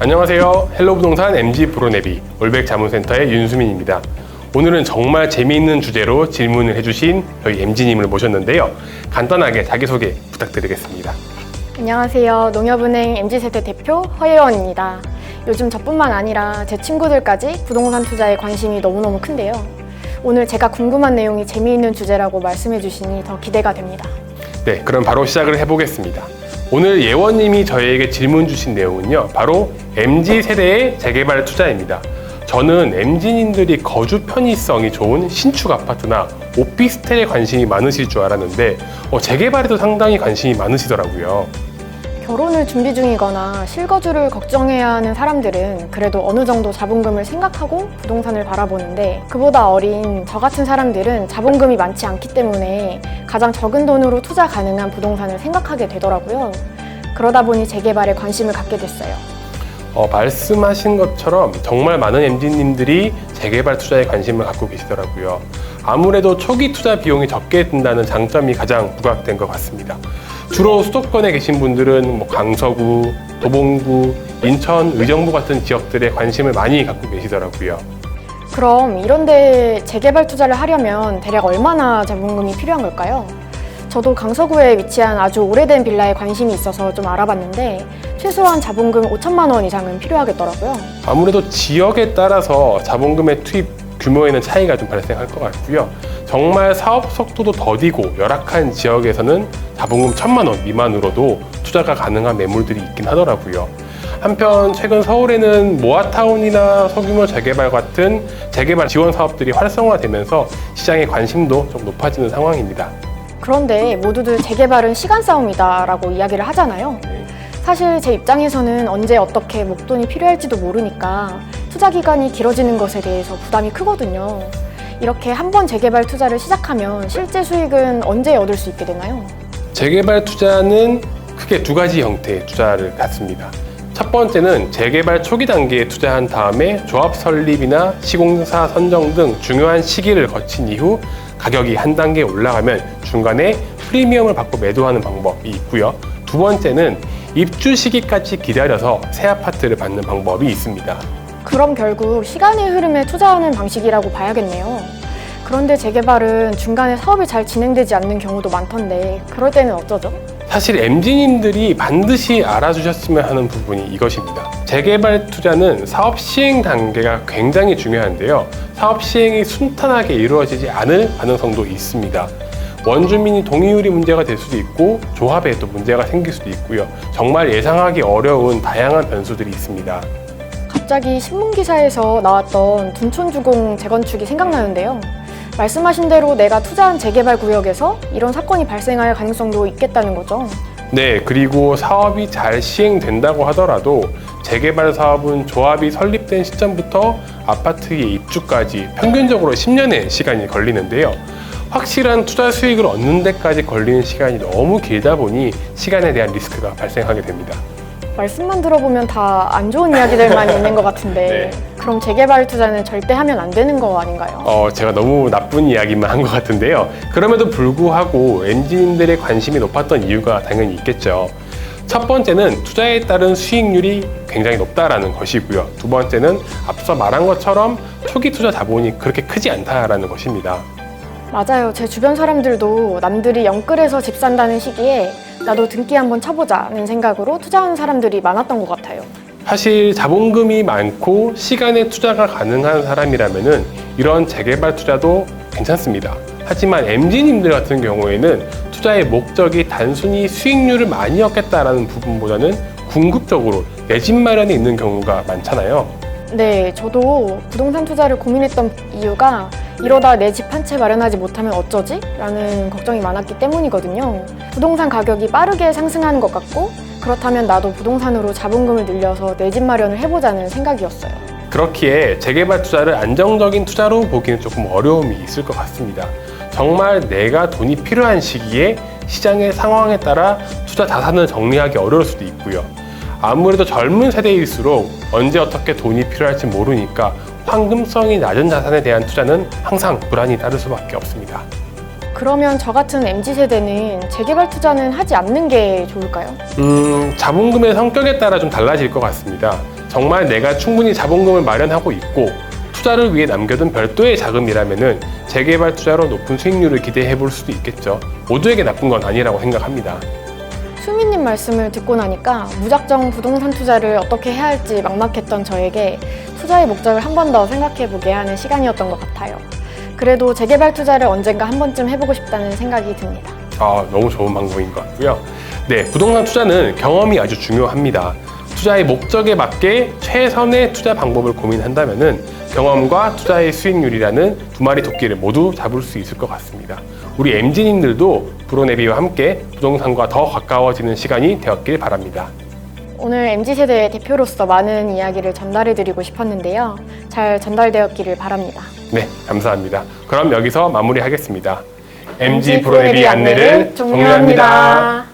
안녕하세요. 헬로부동산 MG 브로네비 올백 자문센터의 윤수민입니다. 오늘은 정말 재미있는 주제로 질문을 해주신 저희 MG님을 모셨는데요. 간단하게 자기소개 부탁드리겠습니다. 안녕하세요. 농협은행 MZ세대 대표 허예원입니다. 요즘 저뿐만 아니라 제 친구들까지 부동산 투자에 관심이 너무너무 큰데요. 오늘 제가 궁금한 내용이 재미있는 주제라고 말씀해 주시니 더 기대가 됩니다. 네, 그럼 바로 시작을 해보겠습니다. 오늘 예원님이 저희에게 질문 주신 내용은요, 바로 MZ세대의 재개발 투자입니다. 저는 MZ님들이 거주 편의성이 좋은 신축 아파트나 오피스텔에 관심이 많으실 줄 알았는데 재개발에도 상당히 관심이 많으시더라고요. 결혼을 준비 중이거나 실거주를 걱정해야 하는 사람들은 그래도 어느 정도 자본금을 생각하고 부동산을 바라보는데, 그보다 어린 저 같은 사람들은 자본금이 많지 않기 때문에 가장 적은 돈으로 투자 가능한 부동산을 생각하게 되더라고요. 그러다 보니 재개발에 관심을 갖게 됐어요. 말씀하신 것처럼 정말 많은 MZ님들이 재개발 투자에 관심을 갖고 계시더라고요. 아무래도 초기 투자 비용이 적게 든다는 장점이 가장 부각된 것 같습니다. 주로 수도권에 계신 분들은 강서구, 도봉구, 인천, 의정부 같은 지역들에 관심을 많이 갖고 계시더라고요. 그럼 이런 데 재개발 투자를 하려면 대략 얼마나 자본금이 필요한 걸까요? 저도 강서구에 위치한 아주 오래된 빌라에 관심이 있어서 좀 알아봤는데 최소한 자본금 5천만 원 이상은 필요하겠더라고요. 아무래도 지역에 따라서 자본금의 투입 규모에는 차이가 좀 발생할 것 같고요. 정말 사업 속도도 더디고 열악한 지역에서는 자본금 1,000만 원 미만으로도 투자가 가능한 매물들이 있긴 하더라고요. 한편 최근 서울에는 모아타운이나 소규모 재개발 같은 재개발 지원 사업들이 활성화되면서 시장의 관심도 좀 높아지는 상황입니다. 그런데 모두들 재개발은 시간 싸움이다 라고 이야기를 하잖아요. 사실 제 입장에서는 언제 어떻게 목돈이 필요할지도 모르니까 투자 기간이 길어지는 것에 대해서 부담이 크거든요. 이렇게 한번 재개발 투자를 시작하면 실제 수익은 언제 얻을 수 있게 되나요? 재개발 투자는 크게 두 가지 형태의 투자를 갖습니다. 첫 번째는 재개발 초기 단계에 투자한 다음에 조합 설립이나 시공사 선정 등 중요한 시기를 거친 이후 가격이 한 단계 올라가면 중간에 프리미엄을 받고 매도하는 방법이 있고요. 두 번째는 입주 시기까지 기다려서 새 아파트를 받는 방법이 있습니다. 그럼 결국 시간의 흐름에 투자하는 방식이라고 봐야겠네요. 그런데 재개발은 중간에 사업이 잘 진행되지 않는 경우도 많던데 그럴 때는 어쩌죠? 사실 MZ님들이 반드시 알아주셨으면 하는 부분이 이것입니다. 재개발 투자는 사업 시행 단계가 굉장히 중요한데요. 사업 시행이 순탄하게 이루어지지 않을 가능성도 있습니다. 원주민이 동의율이 문제가 될 수도 있고 조합에 또 문제가 생길 수도 있고요. 정말 예상하기 어려운 다양한 변수들이 있습니다. 갑자기 신문기사에서 나왔던 둔촌주공 재건축이 생각나는데요. 말씀하신 대로 내가 투자한 재개발 구역에서 이런 사건이 발생할 가능성도 있겠다는 거죠. 네, 그리고 사업이 잘 시행된다고 하더라도 재개발 사업은 조합이 설립된 시점부터 아파트의 입주까지 평균적으로 10년의 시간이 걸리는데요. 확실한 투자 수익을 얻는 데까지 걸리는 시간이 너무 길다 보니 시간에 대한 리스크가 발생하게 됩니다. 말씀만 들어보면 다 안 좋은 이야기들만 있는 것 같은데 네. 그럼 재개발 투자는 절대 하면 안 되는 거 아닌가요? 제가 너무 나쁜 이야기만 한 것 같은데요. 그럼에도 불구하고 MZ님들의 관심이 높았던 이유가 당연히 있겠죠. 첫 번째는 투자에 따른 수익률이 굉장히 높다라는 것이고요. 두 번째는 앞서 말한 것처럼 초기 투자 자본이 그렇게 크지 않다라는 것입니다. 맞아요. 제 주변 사람들도 남들이 영끌에서 집 산다는 시기에 나도 등기 한번 쳐보자는 생각으로 투자하는 사람들이 많았던 것 같아요. 사실 자본금이 많고 시간에 투자가 가능한 사람이라면은 이런 재개발 투자도 괜찮습니다. 하지만 MZ님들 같은 경우에는 투자의 목적이 단순히 수익률을 많이 얻겠다라는 부분보다는 궁극적으로 내 집 마련에 있는 경우가 많잖아요. 네, 저도 부동산 투자를 고민했던 이유가 이러다 내 집 한 채 마련하지 못하면 어쩌지? 라는 걱정이 많았기 때문이거든요. 부동산 가격이 빠르게 상승하는 것 같고 그렇다면 나도 부동산으로 자본금을 늘려서 내 집 마련을 해보자는 생각이었어요. 그렇기에 재개발 투자를 안정적인 투자로 보기는 조금 어려움이 있을 것 같습니다. 정말 내가 돈이 필요한 시기에 시장의 상황에 따라 투자 자산을 정리하기 어려울 수도 있고요. 아무래도 젊은 세대일수록 언제 어떻게 돈이 필요할지 모르니까 황금성이 낮은 자산에 대한 투자는 항상 불안이 따를 수밖에 없습니다. 그러면 저 같은 MZ세대는 재개발 투자는 하지 않는 게 좋을까요? 자본금의 성격에 따라 좀 달라질 것 같습니다. 정말 내가 충분히 자본금을 마련하고 있고 투자를 위해 남겨둔 별도의 자금이라면은 재개발 투자로 높은 수익률을 기대해 볼 수도 있겠죠. 모두에게 나쁜 건 아니라고 생각합니다. 수민님 말씀을 듣고 나니까 무작정 부동산 투자를 어떻게 해야 할지 막막했던 저에게 투자의 목적을 한 번 더 생각해 보게 하는 시간이었던 것 같아요. 그래도 재개발 투자를 언젠가 한 번쯤 해보고 싶다는 생각이 듭니다. 너무 좋은 방법인 것 같고요. 네, 부동산 투자는 경험이 아주 중요합니다. 투자의 목적에 맞게 최선의 투자 방법을 고민한다면은 경험과 투자의 수익률이라는 두 마리 토끼를 모두 잡을 수 있을 것 같습니다. 우리 MZ님들도 브로네비와 함께 부동산과 더 가까워지는 시간이 되었길 바랍니다. 오늘 MZ세대의 대표로서 많은 이야기를 전달해드리고 싶었는데요. 잘 전달되었기를 바랍니다. 네, 감사합니다. 그럼 여기서 마무리하겠습니다. MZ 브로네비 안내를 종료합니다.